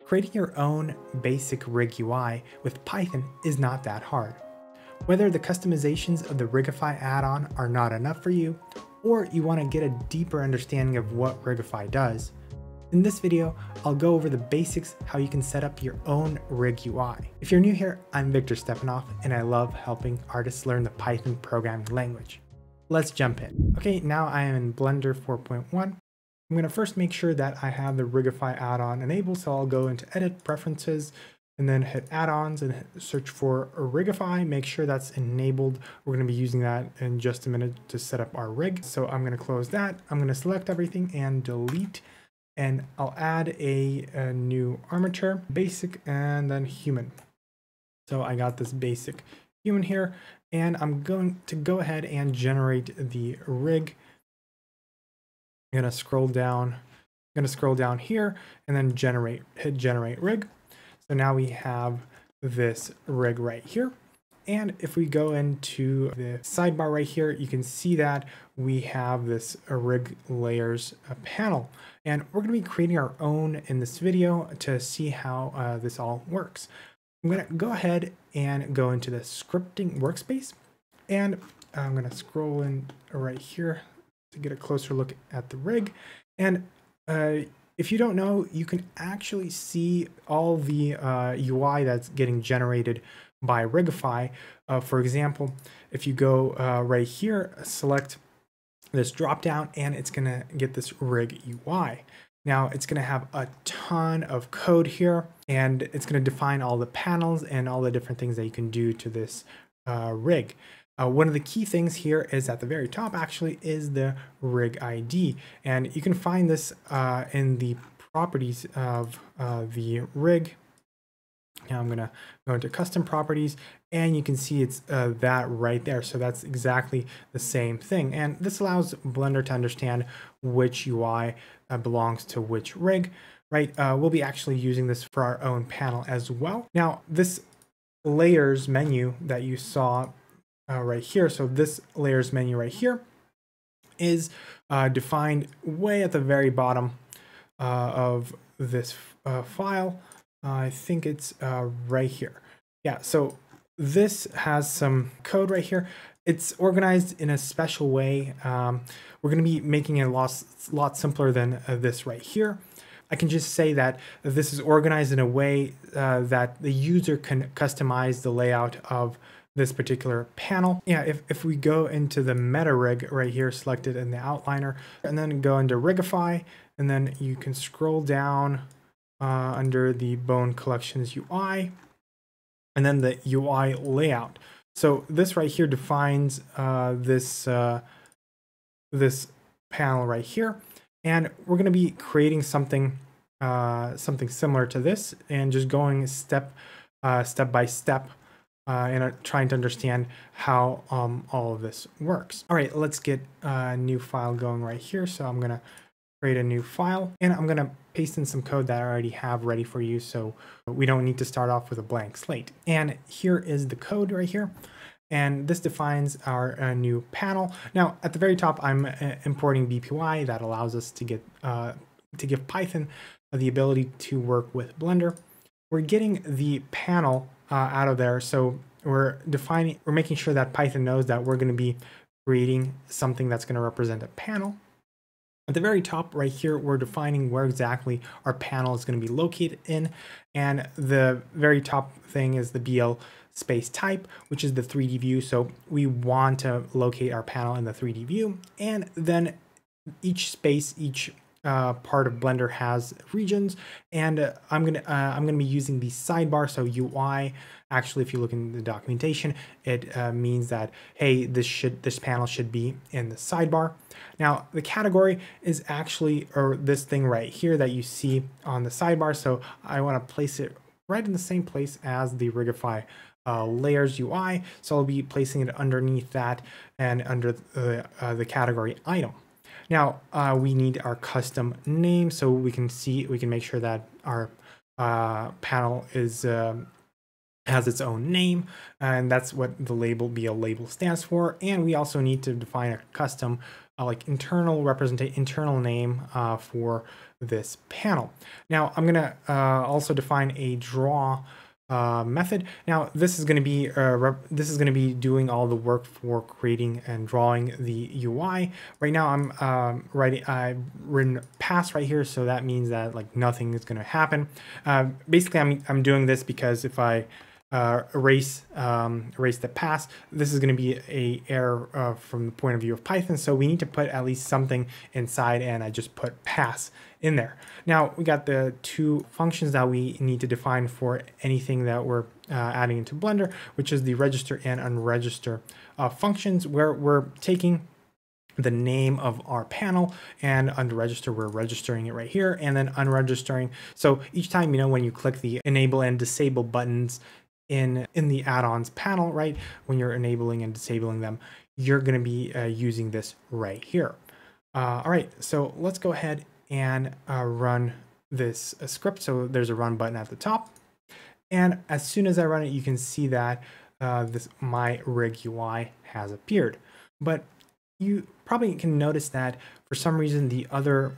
Creating your own basic rig UI with Python is not that hard. Whether the customizations of the Rigify add-on are not enough for you, or you want to get a deeper understanding of what Rigify does, in this video, I'll go over the basics how you can set up your own rig UI. If you're new here, I'm Victor Stepanoff, and I love helping artists learn the Python programming language. Let's jump in. Okay, now I am in Blender 4.1. I'm going to first make sure that I have the Rigify add-on enabled, so I'll go into Edit, Preferences, and then hit Add-ons and search for Rigify. Make sure that's enabled. We're going to be using that in just a minute to set up our rig. So I'm going to close that. I'm going to select everything and delete. And I'll add a new armature, basic, and then human. So I got this basic human here, and I'm going to go ahead and generate the rig. I'm gonna scroll down. Here and then hit generate rig. So now we have this rig right here. And if we go into the sidebar right here, you can see that we have this rig layers panel. And we're going to be creating our own in this video to see how this all works. I'm going to go ahead and go into the scripting workspace. And I'm going to scroll in right here to get a closer look at the rig. And if you don't know, you can actually see all the UI that's getting generated by Rigify. For example, if you go right here, select this drop down, and it's going to get this rig UI. Now it's going to have a ton of code here, and it's going to define all the panels and all the different things that you can do to this rig. One of the key things here is at the very top actually is the rig ID, and you can find this in the properties of the rig. Now I'm going to go into custom properties, and you can see it's that right there. So that's exactly the same thing. And this allows Blender to understand which UI belongs to which rig, right? We'll be actually using this for our own panel as well. Now this layers menu that you saw right here. So this layers menu right here is defined way at the very bottom of this file. I think it's right here. Yeah, so this has some code right here. It's organized in a special way. We're going to be making it a lot simpler than this right here. I can just say that this is organized in a way that the user can customize the layout of this particular panel. Yeah, if we go into the meta rig right here, selected in the outliner, and then go into Rigify, and then you can scroll down under the Bone Collections UI, and then the UI layout. So this right here defines this panel right here, and we're going to be creating something similar to this, and just going step by step. And trying to understand how all of this works. All right, let's get a new file going right here. So I'm gonna create a new file, and I'm gonna paste in some code that I already have ready for you, so we don't need to start off with a blank slate. And here is the code right here, and this defines our new panel. Now at the very top, I'm importing BPY that allows us to get to give Python the ability to work with Blender. We're getting the panel out of there, so we're making sure that Python knows that we're going to be creating something that's going to represent a panel. At the very top right here, we're defining where exactly our panel is going to be located in, and the very top thing is the BL space type, which is the 3D view. So we want to locate our panel in the 3D view, and then each part of Blender has regions, and I'm gonna be using the sidebar. So UI, actually, if you look in the documentation, it means that, hey, this panel should be in the sidebar. Now the category is actually, or this thing right here that you see on the sidebar. So I want to place it right in the same place as the Rigify layers UI. So I'll be placing it underneath that and under the category item. Now we need our custom name, so we can make sure that our panel has its own name, and that's what the BL label stands for. And we also need to define a custom like internal name for this panel. Now I'm gonna also define a draw method. Now this is going to be doing all the work for creating and drawing the UI. Right now I've written pass right here, so that means that like nothing is going to happen. Basically I'm doing this because if I erase the pass, this is going to be a error from the point of view of Python, so we need to put at least something inside, and I just put pass in there. Now we got the two functions that we need to define for anything that we're adding into Blender, which is the register and unregister functions, where we're taking the name of our panel, and under register we're registering it right here, and then unregistering. So each time, when you click the enable and disable buttons in the add-ons panel, right, when you're enabling and disabling them, you're going to be using this right here. All right, so let's go ahead and run this script. So there's a run button at the top, and as soon as I run it, you can see that this my rig UI has appeared. But you probably can notice that for some reason the other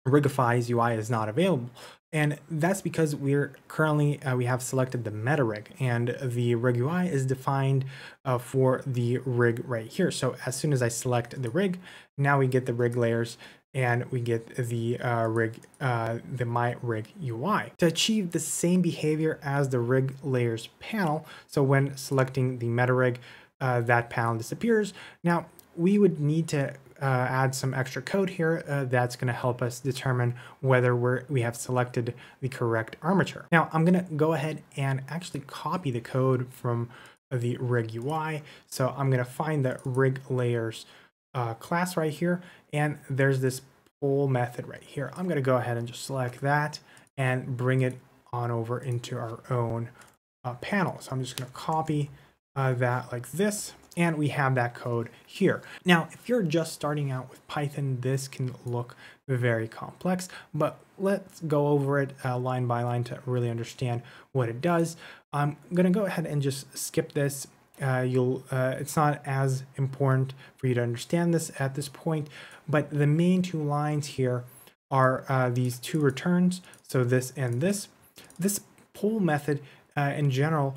Rigify's UI is not available. And that's because we're currently, we have selected the meta rig, and the rig UI is defined for the rig right here. So as soon as I select the rig, now we get the rig layers and we get the my rig UI. To achieve the same behavior as the rig layers panel, so when selecting the meta rig, that panel disappears. Now we would need to add some extra code here that's going to help us determine whether we have selected the correct armature. Now I'm going to go ahead and actually copy the code from the rig UI. So I'm going to find the rig layers class right here, and there's this pull method right here. I'm going to go ahead and just select that and bring it on over into our own panel. So I'm just going to copy that like this, and we have that code here. Now, if you're just starting out with Python, this can look very complex, but let's go over it line by line to really understand what it does. I'm going to go ahead and just skip this. It's not as important for you to understand this at this point, but the main two lines here are these two returns. So this and this. This pull method in general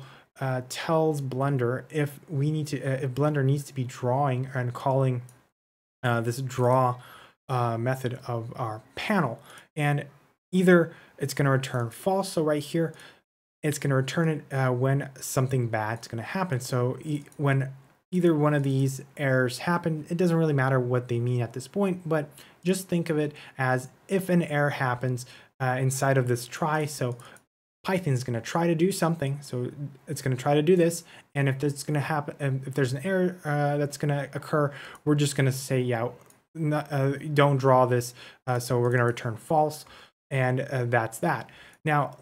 tells Blender if Blender needs to be drawing and calling this draw method of our panel, and either it's going to return false. So right here, it's going to return it when something bad's going to happen. So when either one of these errors happen, it doesn't really matter what they mean at this point, but just think of it as if an error happens inside of this try. So Python is going to try to do something, so it's going to try to do this, and if it's going to happen, if there's an error that's going to occur, we're just going to say, yeah, don't draw this, so we're going to return false, and that's that. Now,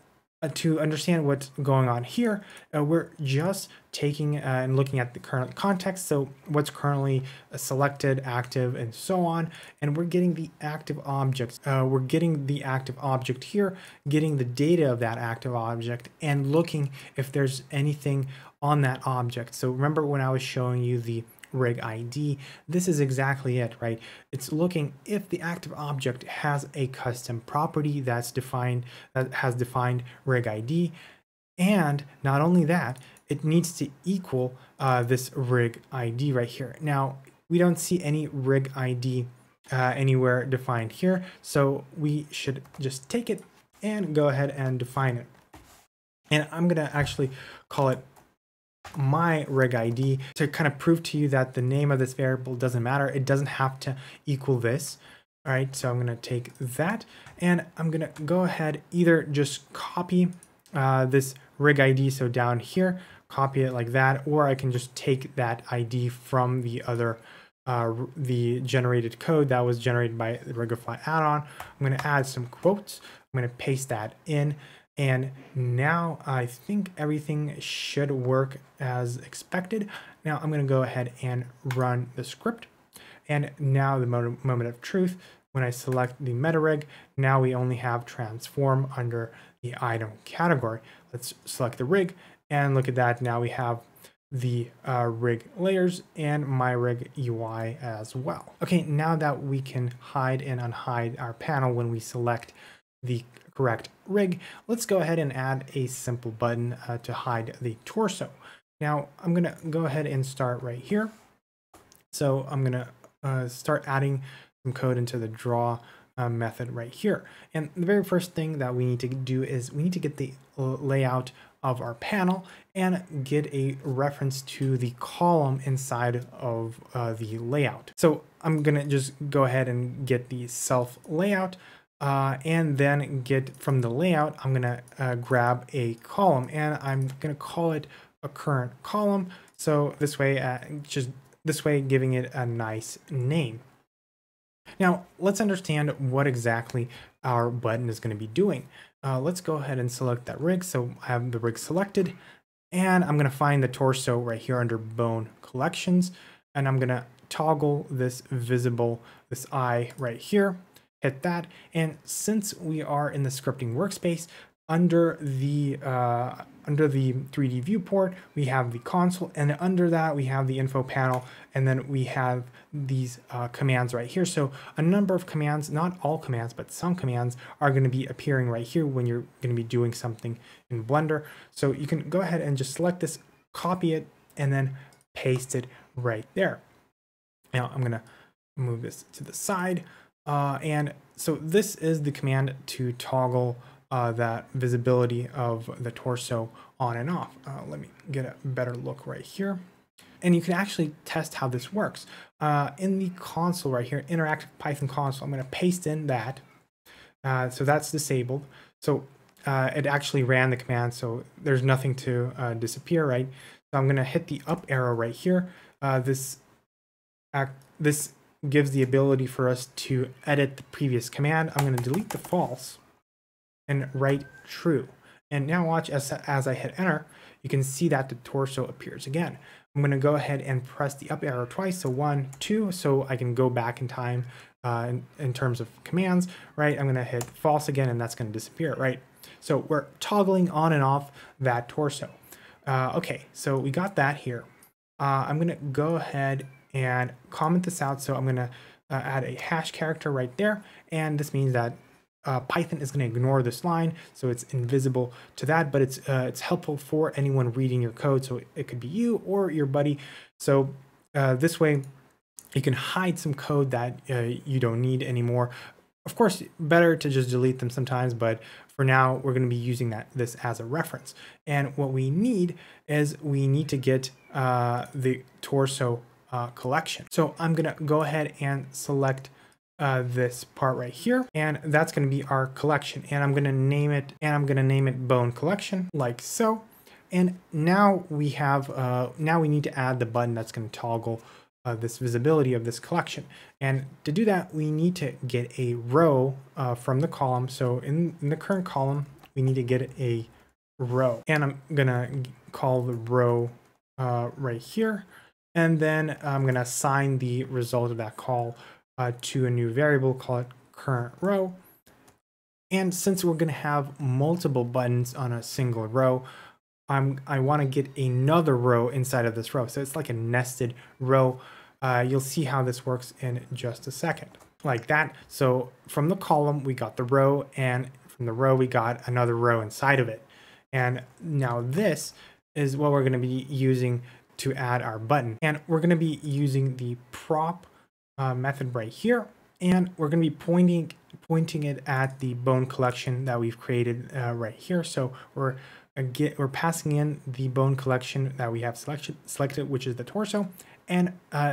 to understand what's going on here, we're just taking and looking at the current context, so what's currently selected, active, and so on, and we're getting the active objects. We're getting the active object here, getting the data of that active object, and looking if there's anything on that object. So remember when I was showing you the rig ID, this is exactly it, right? It's looking if the active object has a custom property that's defined, that has defined rig ID, and not only that, it needs to equal this rig ID right here. Now we don't see any rig ID anywhere defined here, so we should just take it and go ahead and define it. And I'm gonna actually call it my rig ID to kind of prove to you that the name of this variable doesn't matter. It doesn't have to equal this. All right, so I'm going to take that, and I'm going to go ahead, either just copy this rig ID, so down here, copy it like that, or I can just take that ID from the other the generated code that was generated by the Rigify add-on. I'm going to add some quotes. I'm going to paste that in. And now I think everything should work as expected. Now I'm going to go ahead and run the script. And now the moment of truth, when I select the meta rig, now we only have transform under the item category. Let's select the rig and look at that. Now we have the rig layers and my rig UI as well. Okay, now that we can hide and unhide our panel when we select the correct rig, let's go ahead and add a simple button to hide the torso. Now I'm gonna go ahead and start right here. So I'm gonna start adding some code into the draw method right here. And the very first thing that we need to do is we need to get the layout of our panel and get a reference to the column inside of the layout. So I'm gonna just go ahead and get the self layout and then get from the layout, I'm gonna grab a column and I'm gonna call it a current column. So this way, giving it a nice name. Now, let's understand what exactly our button is going to be doing. Let's go ahead and select that rig. So I have the rig selected, and I'm going to find the torso right here under bone collections, and I'm going to toggle this visible, this eye right here, hit that. And since we are in the scripting workspace, under the 3D viewport, we have the console, and under that we have the info panel, and then we have these commands right here. So a number of commands, not all commands, but some commands are going to be appearing right here when you're going to be doing something in Blender. So you can go ahead and just select this, copy it, and then paste it right there. Now I'm going to move this to the side. And so this is the command to toggle that visibility of the torso on and off. Let me get a better look right here. And you can actually test how this works. In the console right here, interactive Python console, I'm going to paste in that. So that's disabled. So it actually ran the command, so there's nothing to disappear, right? So I'm going to hit the up arrow right here. This gives the ability for us to edit the previous command. I'm going to delete the false and write true. And now watch as I hit enter, you can see that the torso appears again. I'm going to go ahead and press the up arrow twice, so 1, 2, so I can go back in time in terms of commands, right? I'm going to hit false again, and that's going to disappear, right? So we're toggling on and off that torso. Okay, so we got that here. I'm going to go ahead and comment this out. So I'm going to add a hash character right there, and this means that Python is going to ignore this line, so it's invisible to that, but it's helpful for anyone reading your code. So it could be you or your buddy. So this way you can hide some code that you don't need anymore. Of course, better to just delete them sometimes, but for now we're going to be using this as a reference. And what we need is we need to get the torso collection. So I'm going to go ahead and select this part right here, and that's going to be our collection, and I'm going to name it bone collection, like so. And now we have now we need to add the button that's going to toggle this visibility of this collection. And to do that, we need to get a row from the column. So in the current column, we need to get a row, and I'm gonna call the row right here, and then I'm going to assign the result of that call to a new variable, call it current row. And since we're going to have multiple buttons on a single row, I want to get another row inside of this row. So it's like a nested row. You'll see how this works in just a second, like that. So from the column, we got the row, and from the row, we got another row inside of it. And now this is what we're going to be using to add our button. And we're going to be using the prop method right here, and we're going to be pointing it at the bone collection that we've created right here. So we're passing in the bone collection that we have selected, which is the torso, and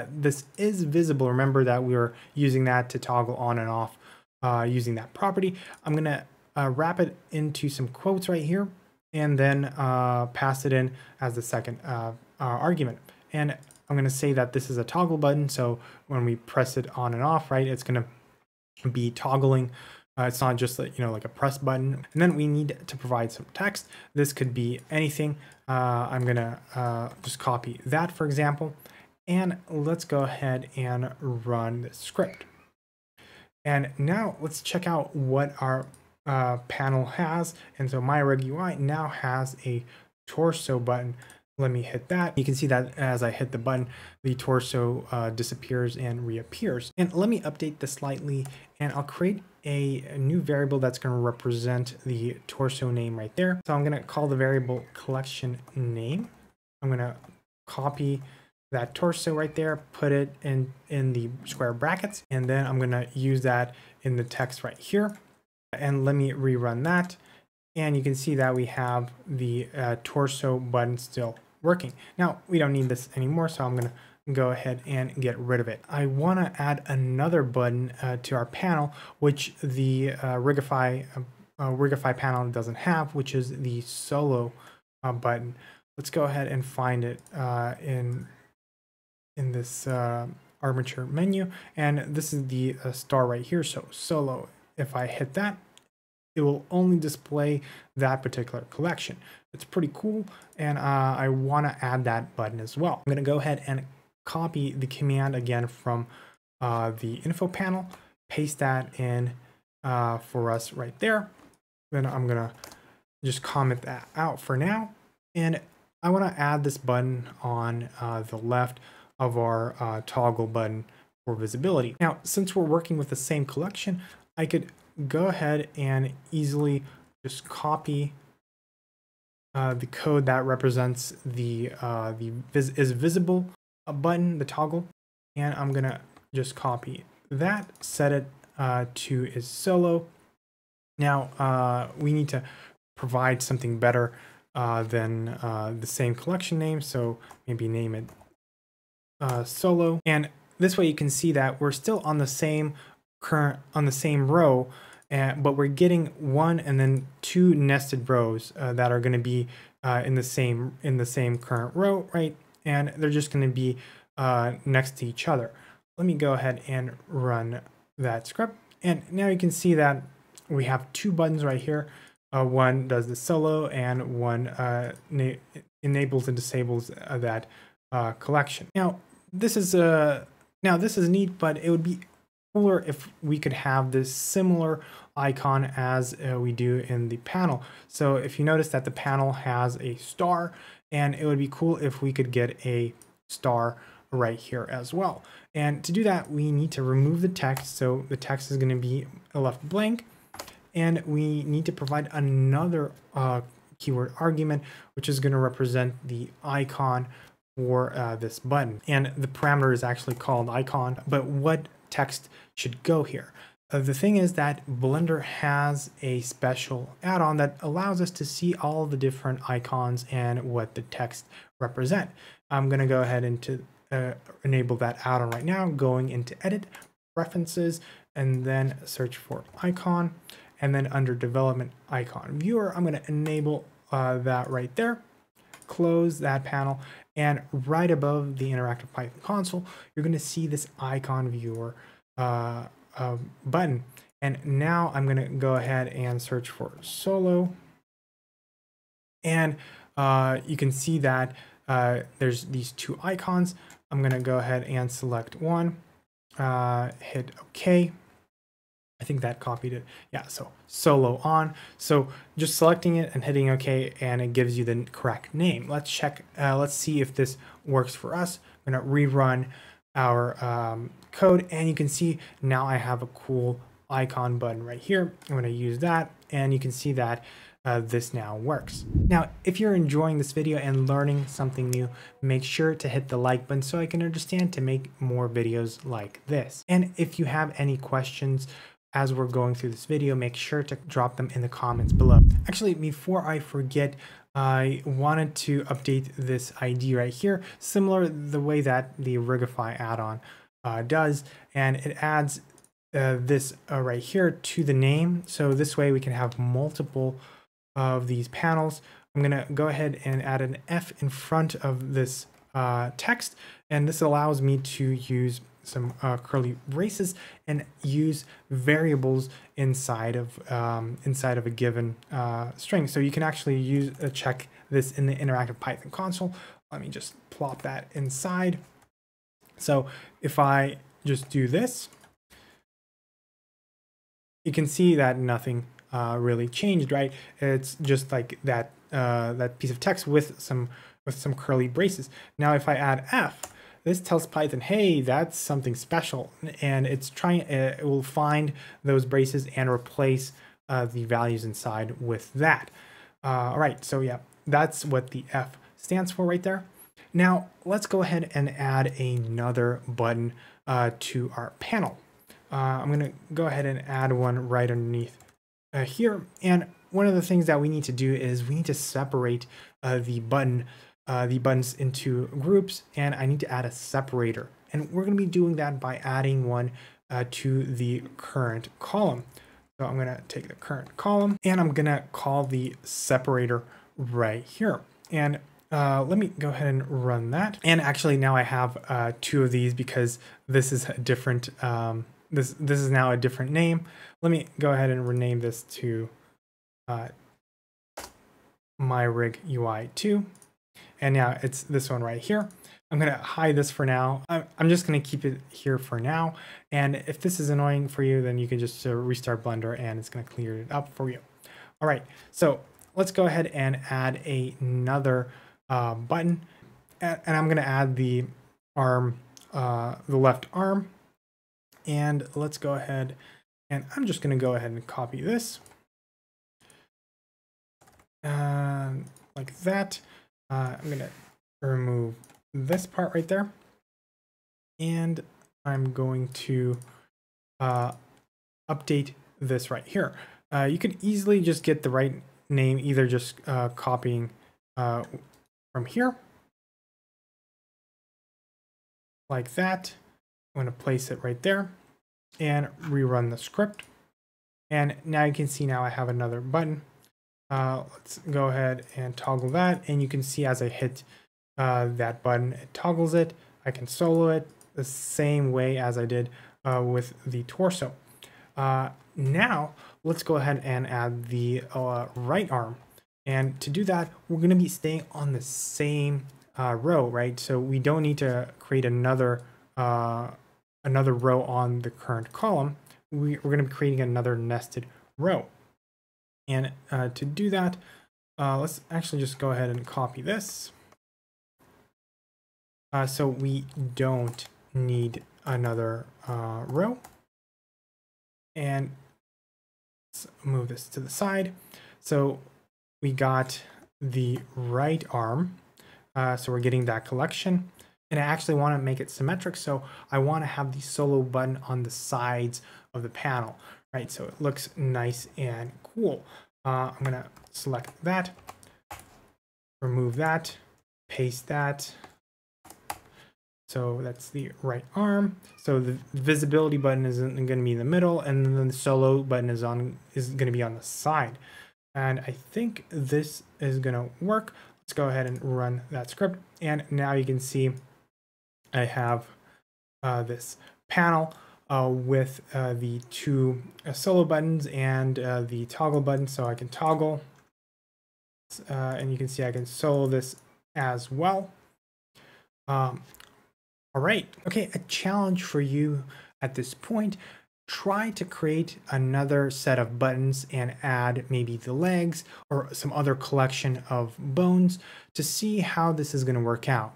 this is visible. Remember that we were using that to toggle on and off using that property. I'm going to wrap it into some quotes right here, and then pass it in as the second argument. And I'm going to say that this is a toggle button, so when we press it on and off, right, it's going to be toggling. It's not just like a press button. And then we need to provide some text. This could be anything. I'm going to just copy that, for example, and let's go ahead and run the script. And now let's check out what our panel has. And so my rig UI now has a torso button Let me hit that. You can see that as I hit the button, the torso disappears and reappears. And let me update this slightly, and I'll create a new variable that's going to represent the torso name right there. So I'm going to call the variable collection name. I'm going to copy that torso right there, put it in the square brackets, and then I'm going to use that in the text right here. And let me rerun that. And you can see that we have the torso button still working. Now, we don't need this anymore, so I'm going to go ahead and get rid of it. I want to add another button to our panel, which the Rigify panel doesn't have, which is the solo button. Let's go ahead and find it in this armature menu. And this is the star right here, so solo. If I hit that, it will only display that particular collection. It's pretty cool, and I want to add that button as well. I'm going to go ahead and copy the command again from the info panel, paste that in for us right there. Then I'm going to just comment that out for now, and I want to add this button on the left of our toggle button for visibility. Now, since we're working with the same collection, I could go ahead and easily just copy the code that represents the is visible button, the toggle, and I'm gonna just copy that, set it to is solo. Now we need to provide something better than the same collection name, so maybe name it solo, and this way you can see that we're still on the same row, but we're getting one and then two nested rows that are going to be in the same current row, right? And they're just going to be next to each other. Let me go ahead and run that script, and now you can see that we have two buttons right here. One does the solo, and one enables and disables that collection. Now this is neat, but it would be cooler if we could have this similar icon as we do in the panel. So if you notice that the panel has a star, and it would be cool if we could get a star right here as well. And to do that, we need to remove the text. So the text is going to be left blank, and we need to provide another keyword argument, which is going to represent the icon for this button. And the parameter is actually called icon, but what text should go here? The thing is that Blender has a special add-on that allows us to see all the different icons and what the text represent. I'm going to go ahead and enable that add-on right now, going into Edit, Preferences, and then search for icon, and then under Development Icon Viewer, I'm going to enable that right there, close that panel, and right above the interactive Python console, you're going to see this icon viewer button. And now I'm going to go ahead and search for solo, and you can see that there's these two icons. I'm going to go ahead and select one, hit OK. I think that copied it. Yeah, so solo on. So just selecting it and hitting OK, and it gives you the correct name. Let's check. Let's see if this works for us. I'm going to rerun our code, and you can see now I have a cool icon button right here. I'm going to use that, and you can see that this now works. Now, if you're enjoying this video and learning something new, make sure to hit the like button so I can understand to make more videos like this. And if you have any questions as we're going through this video, make sure to drop them in the comments below. Actually, before I forget, I wanted to update this ID right here, similar the way that the Rigify add-on does, and it adds this right here to the name. So this way we can have multiple of these panels. I'm gonna go ahead and add an F in front of this text, and this allows me to use some curly braces and use variables inside of a given string. So you can actually use check this in the interactive Python console. Let me just plop that inside. So if I just do this, you can see that nothing really changed, right? It's just like that that piece of text with some with some curly braces. Now, if I add F, this tells Python, hey, that's something special. And it's trying, it will find those braces and replace the values inside with that. All right, so yeah, that's what the F stands for right there. Now, let's go ahead and add another button to our panel. I'm going to go ahead and add one right underneath here. And one of the things that we need to do is we need to separate the buttons into groups, and I need to add a separator. And we're going to be doing that by adding one to the current column. So I'm going to take the current column and I'm going to call the separator right here. And let me go ahead and run that. And actually now I have two of these because this is a different, this is now a different name. Let me go ahead and rename this to my rig UI 2. And now it's this one right here. I'm going to hide this for now. I'm just going to keep it here for now. And if this is annoying for you, then you can just restart Blender and it's going to clear it up for you. All right, so let's go ahead and add another button. And I'm going to add the arm, the left arm. And let's go ahead and I'm just going to go ahead and copy this. Like that. I'm going to remove this part right there. And I'm going to update this right here. You can easily just get the right name, either just copying from here. Like that. I'm going to place it right there and rerun the script. And now you can see now I have another button. Let's go ahead and toggle that. And you can see as I hit that button, it toggles it. I can solo it the same way as I did with the torso. Now, let's go ahead and add the right arm. And to do that, we're going to be staying on the same row, right? So we don't need to create another row on the current column. We're going to be creating another nested row. And to do that, let's actually just go ahead and copy this. So we don't need another row. And let's move this to the side. So we got the right arm. So we're getting that collection. And I actually want to make it symmetric. So I want to have the solo button on the sides of the panel, right? So it looks nice and cool. I'm going to select that, remove that, paste that. So that's the right arm. So the visibility button is going to be in the middle, and then the solo button is going to be on the side. And I think this is going to work. Let's go ahead and run that script. And now you can see I have this panel with the two solo buttons and the toggle button. So I can toggle, and you can see I can solo this as well. All right. Okay, a challenge for you at this point. Try to create another set of buttons and add maybe the legs or some other collection of bones to see how this is going to work out.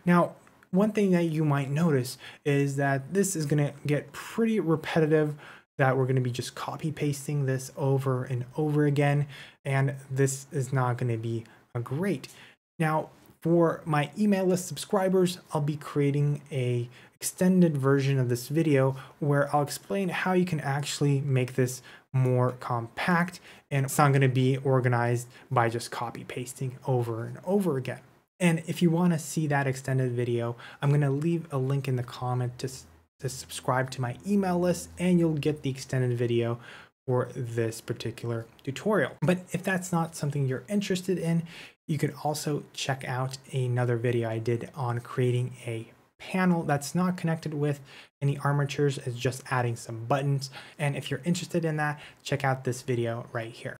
Now, one thing that you might notice is that this is going to get pretty repetitive, that we're going to be just copy pasting this over and over again, and this is not going to be great. Now, for my email list subscribers, I'll be creating a extended version of this video where I'll explain how you can actually make this more compact, and it's not going to be organized by just copy pasting over and over again. And if you want to see that extended video, I'm going to leave a link in the comment to subscribe to my email list, and you'll get the extended video for this particular tutorial. But if that's not something you're interested in, you could also check out another video I did on creating a panel that's not connected with any armatures. It's just adding some buttons. And if you're interested in that, check out this video right here.